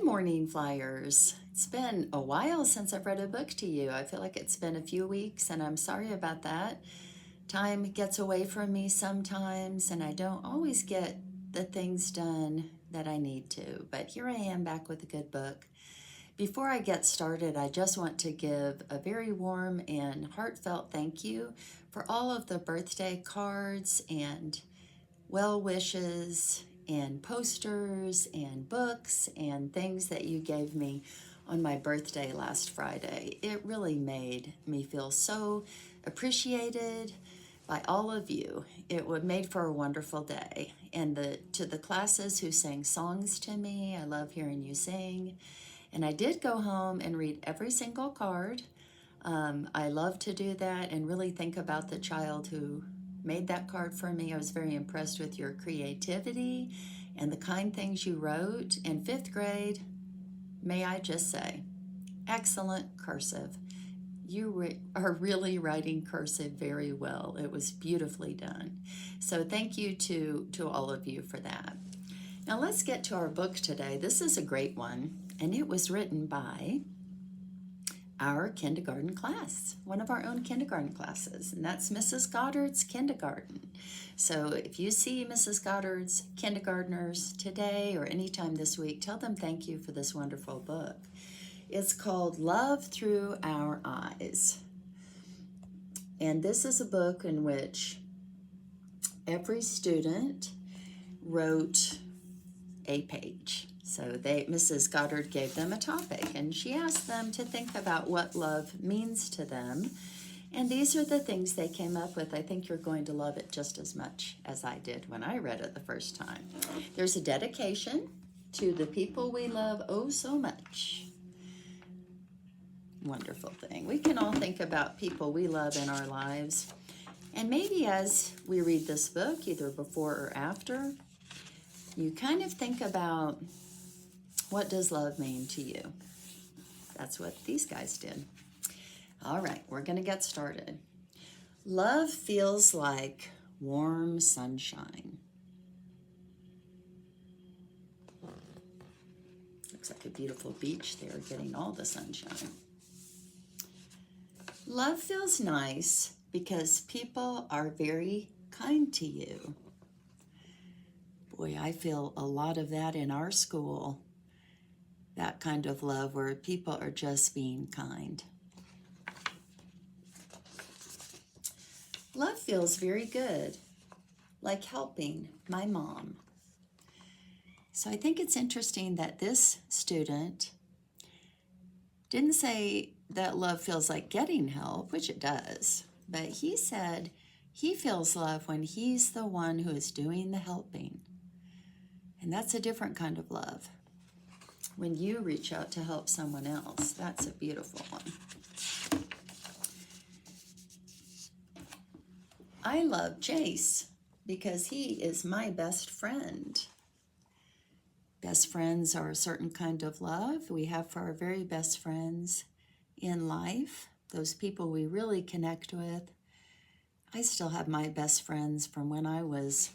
morning flyers. It's been a while since I've read a book to you. I feel like it's been a few weeks, and I'm sorry about that. Time gets away from me sometimes, and I don't always get the things done that I need to. But here I am back with a good book. Before I get started, I just want to give a very warm and heartfelt thank you for all of the birthday cards and well wishes and posters and books and things that you gave me on my birthday last Friday. It really made me feel so appreciated by all of you. It was made for a wonderful day. And to the classes who sang songs to me, I love hearing you sing. And I did go home and read every single card. I love to do that and really think about the child who made that card for me. I was very impressed with your creativity and the kind things you wrote. In 5th grade, may I just say, excellent cursive. You are really writing cursive very well. It was beautifully done. So thank you to all of you for that. Now let's get to our book today. This is a great one, and it was written by our kindergarten class, one of our own kindergarten classes, and that's Mrs. Goddard's kindergarten. So if you see Mrs. Goddard's kindergartners today or anytime this week, tell them thank you for this wonderful book. It's called Love Through Our Eyes. And this is a book in which every student wrote a page. So Mrs. Goddard gave them a topic, and she asked them to think about what love means to them. And these are the things they came up with. I think you're going to love it just as much as I did when I read it the first time. There's a dedication to the people we love oh so much. Wonderful thing. We can all think about people we love in our lives. And maybe as we read this book, either before or after, you kind of think about, what does love mean to you? That's what these guys did. All right, we're going to get started. Love feels like warm sunshine. Looks like a beautiful beach there, getting all the sunshine. Love feels nice because people are very kind to you. Boy, I feel a lot of that in our school. That kind of love where people are just being kind. Love feels very good, like helping my mom. So I think it's interesting that this student didn't say that love feels like getting help, which it does, but he said he feels love when he's the one who is doing the helping. And that's a different kind of love. When you reach out to help someone else, that's a beautiful one. I love Jace because he is my best friend. Best friends are a certain kind of love we have for our very best friends in life, those people we really connect with. I still have my best friends from when I was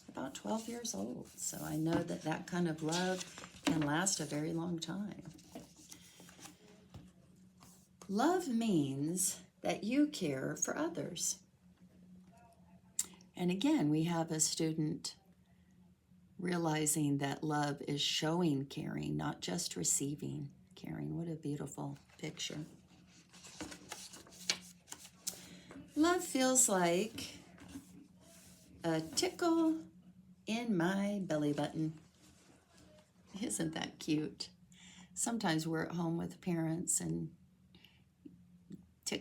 about 12 years old, so I know that that kind of love can last a very long time. Love means that you care for others. And again, we have a student realizing that love is showing caring, not just receiving caring. What a beautiful picture. Love feels like a tickle in my belly button. Isn't that cute? Sometimes we're at home with parents and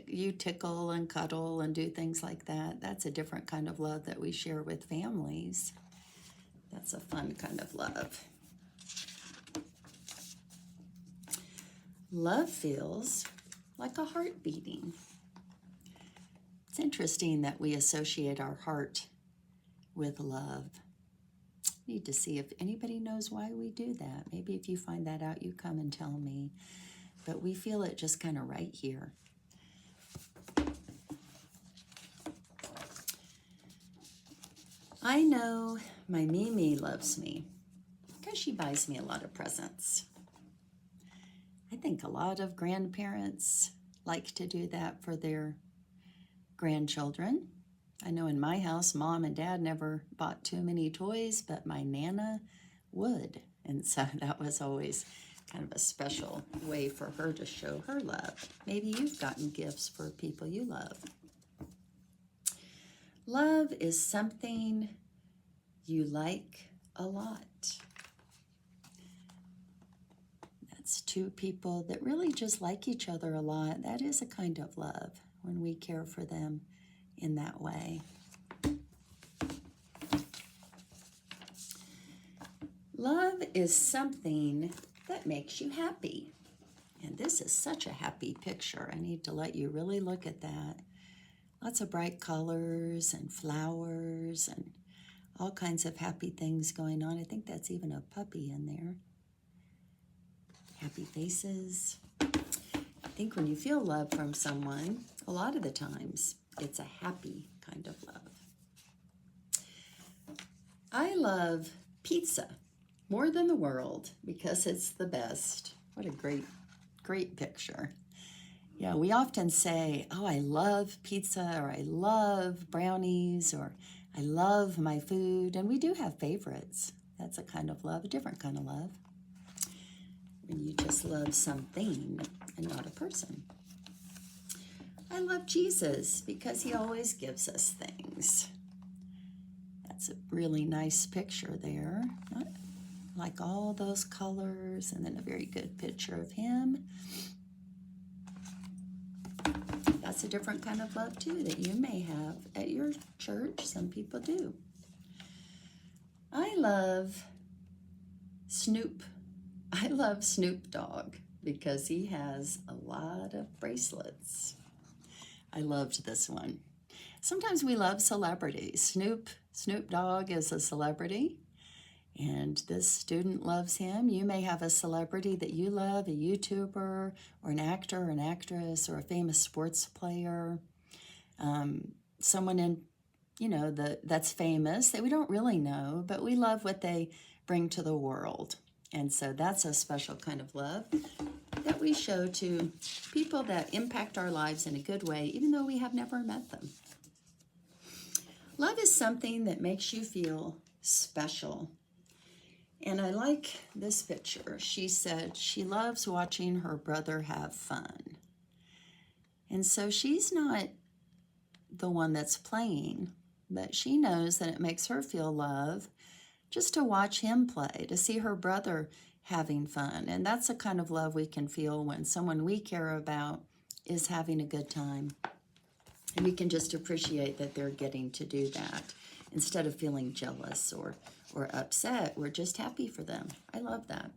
you tickle and cuddle and do things like that. That's a different kind of love that we share with families. That's a fun kind of love. Love feels like a heart beating. It's interesting that we associate our heart with love. Need to see if anybody knows why we do that. Maybe if you find that out, you come and tell me. But we feel it just kind of right here. I know my Mimi loves me because she buys me a lot of presents. I think a lot of grandparents like to do that for their grandchildren. I know in my house, Mom and Dad never bought too many toys, but my Nana would. And so that was always kind of a special way for her to show her love. Maybe you've gotten gifts for people you love. Love is something you like a lot. That's two people that really just like each other a lot. That is a kind of love when we care for them in that way. Love is something that makes you happy. And this is such a happy picture. I need to let you really look at that. Lots of bright colors and flowers and all kinds of happy things going on. I think that's even a puppy in there. Happy faces. I think when you feel love from someone, a lot of the times, it's a happy kind of love. I love pizza more than the world because it's the best. What a great picture. Yeah, we often say, oh, I love pizza, or I love brownies, or I love my food. And we do have favorites. That's a kind of love, a different kind of love. When you just love something and not a person. I love Jesus because he always gives us things. That's a really nice picture there. I like all those colors, and then a very good picture of him. That's a different kind of love too that you may have at your church. Some people do. I love Snoop. I love Snoop Dogg because he has a lot of bracelets. I loved this one. Sometimes we love celebrities. Snoop Dogg is a celebrity, and this student loves him. You may have a celebrity that you love, a YouTuber, or an actor or an actress, or a famous sports player, someone in, that's famous that we don't really know, but we love what they bring to the world. And so that's a special kind of love that we show to people that impact our lives in a good way, even though we have never met them. Love is something that makes you feel special. And I like this picture. She said she loves watching her brother have fun. And so she's not the one that's playing, but she knows that it makes her feel love just to watch him play, to see her brother having fun. And that's the kind of love we can feel when someone we care about is having a good time. And we can just appreciate that they're getting to do that. Instead of feeling jealous or upset, we're just happy for them. I love that.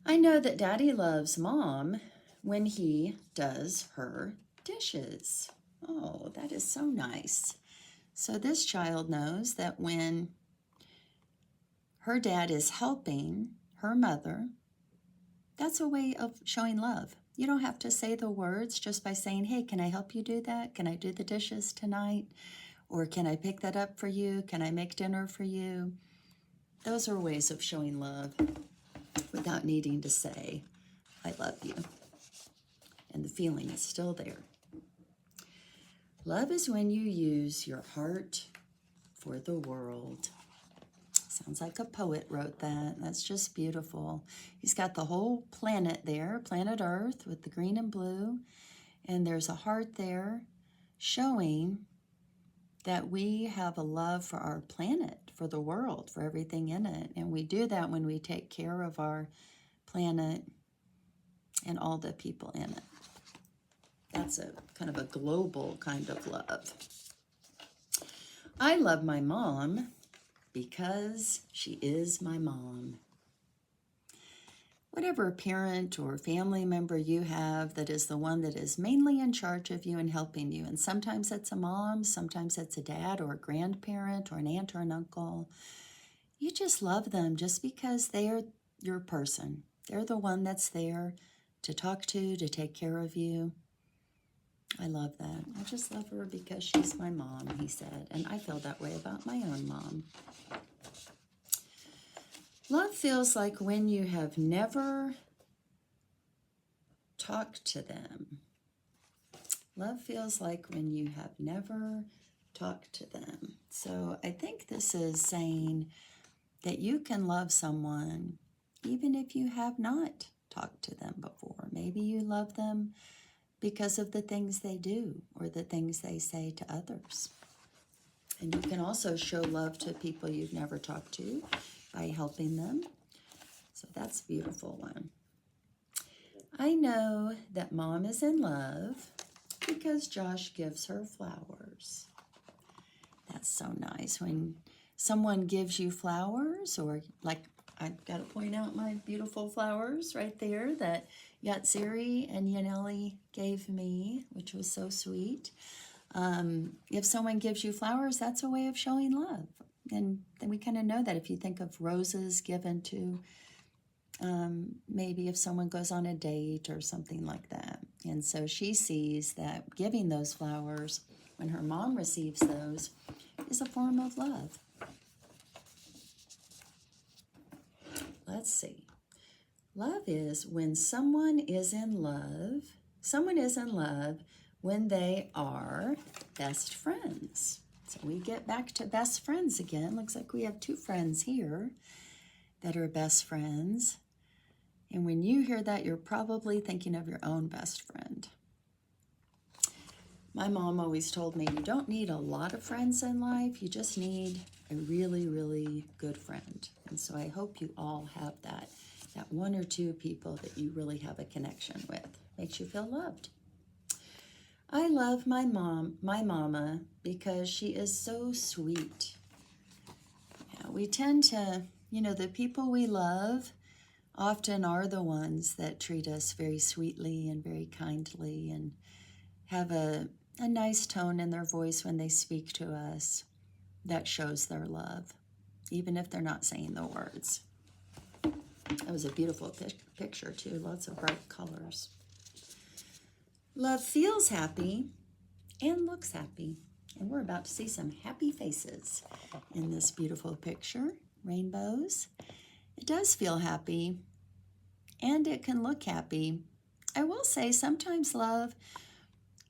I know that Daddy loves Mom when he does her dishes. Oh, that is so nice. So this child knows that when her dad is helping her mother, that's a way of showing love. You don't have to say the words, just by saying, hey, can I help you do that? Can I do the dishes tonight? Or can I pick that up for you? Can I make dinner for you? Those are ways of showing love without needing to say, I love you. And the feeling is still there. Love is when you use your heart for the world. Sounds like a poet wrote that. That's just beautiful. He's got the whole planet there, planet Earth with the green and blue. And there's a heart there showing that we have a love for our planet, for the world, for everything in it. And we do that when we take care of our planet and all the people in it. That's a kind of a global kind of love. I love my mom because she is my mom. Whatever parent or family member you have that is the one that is mainly in charge of you and helping you, and sometimes it's a mom, sometimes it's a dad or a grandparent or an aunt or an uncle, you just love them just because they are your person. They're the one that's there to talk to take care of you. I love that. I just love her because she's my mom, he said, and I feel that way about my own mom. Love feels like when you have never talk to them. Love feels like when you have never talked to them. So I think this is saying that you can love someone even if you have not talked to them before. Maybe you love them because of the things they do or the things they say to others. And you can also show love to people you've never talked to by helping them. So that's a beautiful one. I know that Mom is in love because Josh gives her flowers. That's so nice. When someone gives you flowers, or like I've got to point out my beautiful flowers right there that Yatsiri and Yaneli gave me, which was so sweet. If someone gives you flowers, that's a way of showing love. And then we kind of know that if you think of roses given to maybe if someone goes on a date or something like that. And so she sees that giving those flowers when her mom receives those is a form of love. Let's see. Love is when someone is in love. Someone is in love when they are best friends. So we get back to best friends again. Looks like we have two friends here that are best friends. And when you hear that, you're probably thinking of your own best friend. My mom always told me you don't need a lot of friends in life. You just need a really, really good friend. And so I hope you all have that one or two people that you really have a connection with. Makes you feel loved. I love my mama, because she is so sweet. Yeah, we tend to, the people we love often are the ones that treat us very sweetly and very kindly and have a nice tone in their voice when they speak to us that shows their love, even if they're not saying the words. That was a beautiful picture too, lots of bright colors. Love feels happy and looks happy. And we're about to see some happy faces in this beautiful picture, rainbows. It does feel happy and it can look happy. I will say sometimes love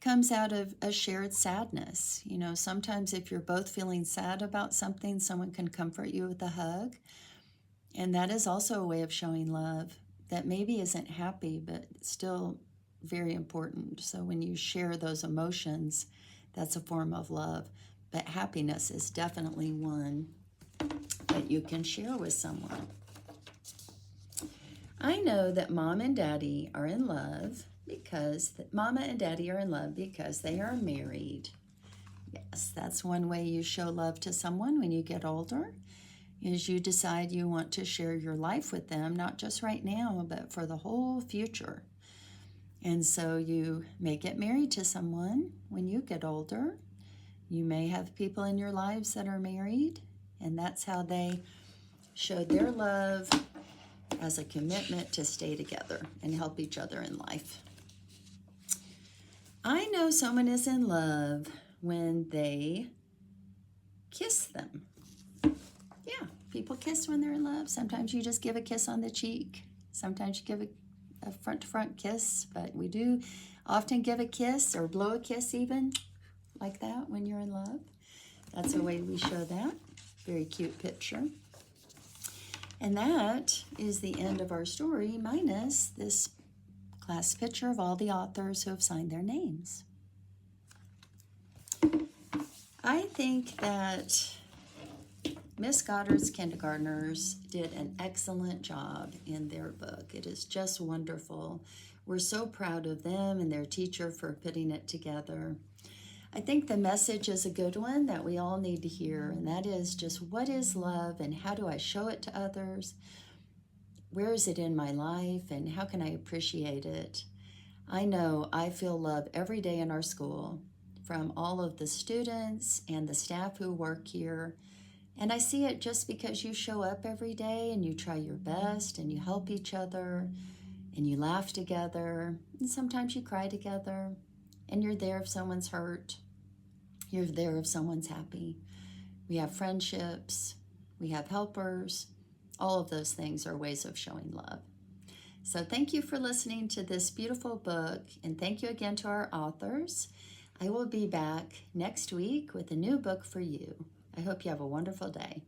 comes out of a shared sadness. Sometimes if you're both feeling sad about something, someone can comfort you with a hug. And that is also a way of showing love that maybe isn't happy, but still very important. So when you share those emotions, that's a form of love. But happiness is definitely one that you can share with someone. I know that Mom and Daddy are in love because Mama and Daddy are in love because they are married. Yes, that's one way you show love to someone when you get older, is you decide you want to share your life with them, not just right now, but for the whole future. And so you may get married to someone when you get older. You may have people in your lives that are married, and that's how they showed their love as a commitment to stay together and help each other in life. I know someone is in love when they kiss them. Yeah, people kiss when they're in love. Sometimes you just give a kiss on the cheek. Sometimes you give a front-to-front kiss, but we do often give a kiss or blow a kiss even like that when you're in love. That's a way we show that. Very cute picture. And that is the end of our story, minus this class picture of all the authors who have signed their names. I think that Miss Goddard's kindergartners did an excellent job in their book. It is just wonderful. We're so proud of them and their teacher for putting it together. I think the message is a good one that we all need to hear, and that is just what is love and how do I show it to others? Where is it in my life and how can I appreciate it? I know I feel love every day in our school from all of the students and the staff who work here. And I see it just because you show up every day and you try your best and you help each other and you laugh together and sometimes you cry together and you're there if someone's hurt. You're there if someone's happy. We have friendships. We have helpers. All of those things are ways of showing love. So thank you for listening to this beautiful book, and thank you again to our authors. I will be back next week with a new book for you. I hope you have a wonderful day.